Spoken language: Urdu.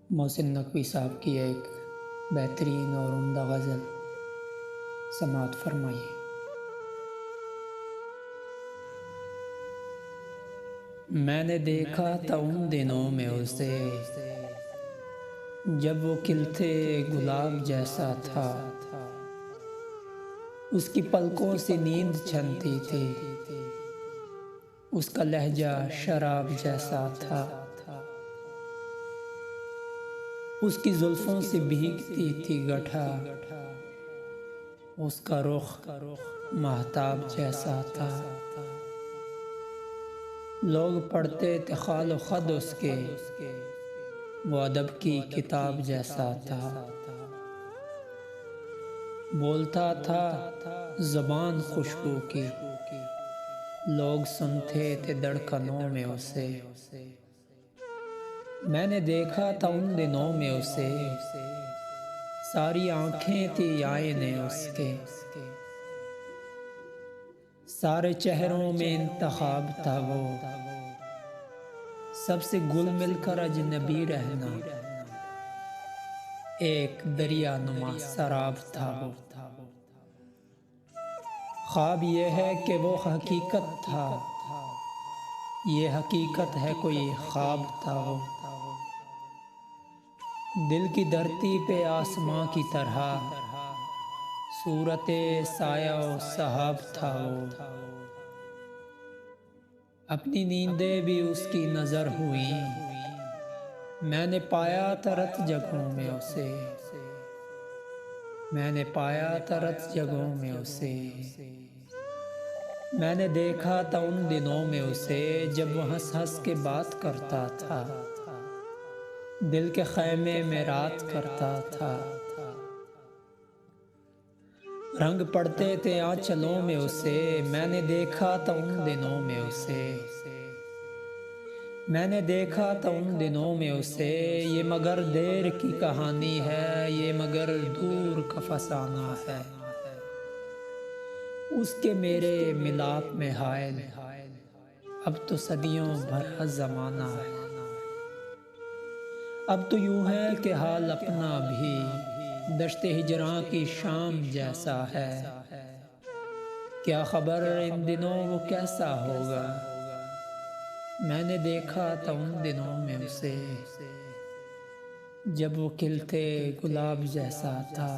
محسن نقوی صاحب کی ایک بہترین اور عمدہ غزل سماعت فرمائیے۔ میں نے دیکھا تھا ان دنوں میں اسے جب وہ کھلتے گلاب جیسا تھا، اس کی پلکوں سے نیند چھنتی تھی، اس کا لہجہ شراب جیسا تھا، اس کی زلفوں سے بھیگتی تھی گٹھا، اس کا رخ مہتاب جیسا تھا، لوگ پڑھتے تھے خال و خد اس کے، وہ ادب کی کتاب جیسا تھا، بولتا تھا زبان خوشبو کی، لوگ سنتے تھے دھڑکنوں میں اسے۔ میں نے دیکھا تھا ان دنوں میں اسے، ساری آنکھیں تھی آئینے اس کے، سارے چہروں میں انتخاب تھا وہ، سب سے گل مل کر اجنبی رہنا، ایک دریا نما سراب تھا وہ۔ خواب یہ ہے کہ وہ حقیقت تھا، یہ حقیقت ہے کوئی خواب تھا وہ، دل کی دھرتی پہ آسماں کی طرح، صورت سایہ و سحاب تھا وہ، اپنی نیندیں بھی اس کی نظر ہوئیں، میں نے پایا تھا رت جگہوں میں اسے، میں نے پایا تھا رت جگہوں میں اسے، میں نے دیکھا تھا ان دنوں میں اسے جب وہ ہنس ہنس کے بات کرتا تھا، دل کے خیمے میں رات کرتا تھا، رنگ پڑتے تھے آنچلوں میں اسے، میں نے دیکھا تھا ان دنوں میں اسے، میں نے دیکھا تھا ان دنوں میں اسے، یہ مگر دیر کی کہانی ہے، یہ مگر دور کا فسانہ ہے، اس کے میرے ملاپ میں حائل اب تو صدیوں بھر زمانہ ہے، اب تو یوں ہے کہ حال اپنا بھی دشت ہجراں کی شام جیسا ہے، کیا خبر ان دنوں وہ کیسا ہوگا، میں نے دیکھا تھا ان دنوں میں اسے جب وہ کھلتے گلاب جیسا تھا۔